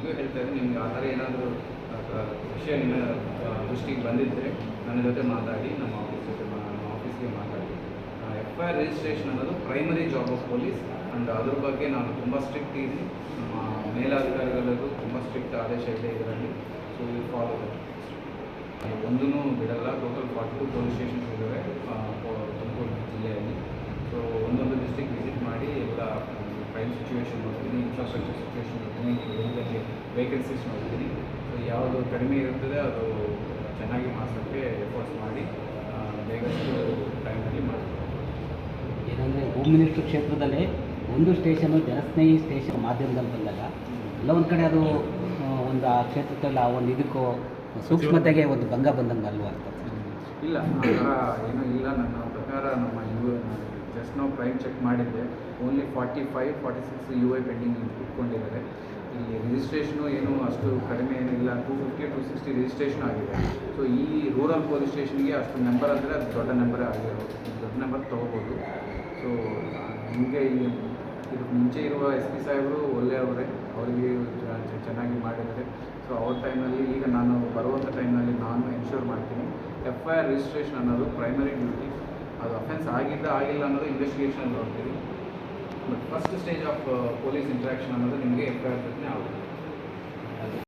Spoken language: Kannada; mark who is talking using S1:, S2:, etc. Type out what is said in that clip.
S1: ಈಗಲೂ ಹೇಳ್ತಾ ಇದ್ದೀನಿ, ನಿಮಗೆ ಆ ಥರ ಏನಾದರೂ ವಿಷಯ ನಿಮ್ಮ ದೃಷ್ಟಿಗೆ ಬಂದಿದ್ದರೆ ನನ್ನ ಜೊತೆ ಮಾತಾಡಿ, ನಮ್ಮ ಆಫೀಸ್ಗೆ ಮಾತಾಡಿ. FIR ರಿಜಿಸ್ಟ್ರೇಷನ್ ಅನ್ನೋದು primary job of police. And ಅದ್ರ ಬಗ್ಗೆ ನಾನು ತುಂಬ ಸ್ಟ್ರಿಕ್ಟ್ ಇದ್ದೀನಿ. ನಮ್ಮ ಮೇಲಾಧಿಕಾರಿಗಳಲ್ಲೂ ತುಂಬ ಸ್ಟ್ರಿಕ್ಟ್ ಆದೇಶ ಇದೆ ಇದರಲ್ಲಿ. ಸೊ ಇದು ಫಾಲೋ ಒಂದೂ ಬಿಡಲ್ಲ. ಟೋಟಲ್ 42 ಪೊಲೀಸ್ ಸ್ಟೇಷನ್ಸ್ ಇದ್ದಾವೆ ತುಮಕೂರು ಜಿಲ್ಲೆಯಲ್ಲಿ. ಸೊ ಒಂದೊಂದು ಡಿಸ್ಟ್ರಿಕ್ಟ್ ವಿಸಿಟ್ ಮಾಡಿ ಎಲ್ಲ ಕ್ರೈಮ್ ಸಿಚುವೇಶನ್ ನೋಡ್ತೀನಿ, ಇನ್ಫ್ರಾಸ್ಟ್ರಕ್ಚರ್ ಸಿಚುವೇಶನ್ ನೋಡ್ತೀನಿ, ಏರಿಯಾದಲ್ಲಿ ವೇಕೆನ್ಸೀಸ್ ನೋಡ್ತೀನಿ. ಸೊ ಯಾವುದು ಕಡಿಮೆ ಇರುತ್ತದೆ ಅದು ಚೆನ್ನಾಗಿ ಮಾಡಿಸೋಕ್ಕೆ ಎಫರ್ಟ್ಸ್ ಮಾಡಿ ಬೇಗಷ್ಟು ಟೈಮಲ್ಲಿ ಮಾಡ್ತೀನಿ.
S2: ಏನಂದರೆ ಹೋಮ್ ಮಿನಿಸ್ಟ್ರ್ ಕ್ಷೇತ್ರದಲ್ಲೇ ಒಂದು ಸ್ಟೇಷನು ಜನಸ್ನೇಹಿ ಸ್ಟೇಷನ್ ಮಾಧ್ಯಮದಲ್ಲಿ ಬಂದಾಗ ಎಲ್ಲ ಒಂದು ಕಡೆ ಅದು ಒಂದು ಆ ಕ್ಷೇತ್ರದಲ್ಲಿ ಆ ಒಂದು ಇದಕ್ಕೂ ಸೂಕ್ಷ್ಮತೆಗೆ ಒಂದು ಭಂಗ ಬಂದಂಗೆ ಅಲ್ವಾ ಅಂತ.
S1: ಇಲ್ಲ, ಆ ಥರ ಏನೂ ಇಲ್ಲ. ನನ್ನ ಪ್ರಕಾರ ನಮ್ಮ ಜಸ್ಟ್ ನಾವು ಕ್ರೈಮ್ ಚೆಕ್ ಮಾಡಿದ್ದೆ, ಓನ್ಲಿ 45-46 UI ಪೆಂಡಿಂಗ್ ಇಟ್ಕೊಂಡಿದ್ದಾರೆ. ಇಲ್ಲಿ ರಿಜಿಸ್ಟ್ರೇಷನು ಏನು ಅಷ್ಟು ಕಡಿಮೆ ಏನಿಲ್ಲ, 250-260 ರಿಜಿಸ್ಟ್ರೇಷನ್ ಆಗಿದೆ. ಸೊ ಈ ರೂರಲ್ ಪೊಲೀಸ್ ಸ್ಟೇಷನ್ಗೆ ಅಷ್ಟು ನಂಬರ್ ಅಂದರೆ ಅದು ದೊಡ್ಡ ನಂಬರೇ ಆಗಿರೋದು, ದೊಡ್ಡ ನಂಬರ್ ತೊಗೋಬೋದು. ಸೊ ನಿಮಗೆ ಇದಕ್ಕೆ ಮುಂಚೆ ಇರುವ SP ಸಾಹೇಬರು ಒಳ್ಳೆಯವರೇ, ಅವರಿಗೆ ಚೆನ್ನಾಗಿ ಮಾಡಿದ್ದಾರೆ. ಸೊ ಅವ್ರ ಟೈಮಲ್ಲಿ ಈಗ ನಾನು ಬರುವಂಥ ಟೈಮ್ನಲ್ಲಿ ನಾನು ಎನ್ಶೂರ್ ಮಾಡ್ತೀನಿ. FIR ರಿಜಿಸ್ಟ್ರೇಷನ್ ಅನ್ನೋದು ಪ್ರೈಮರಿ ಡ್ಯೂಟಿ. ಅದು ಅಫೆನ್ಸ್ ಆಗಿಲ್ಲ ಅನ್ನೋದು ಇನ್ವೆಸ್ಟಿಗೇಷನ್ ನೋಡ್ತೀವಿ. But first stage of police interaction ಅನ್ನೋದು ನಿಮಗೆ FIR ಜೊತೆ ಆಗುತ್ತೆ.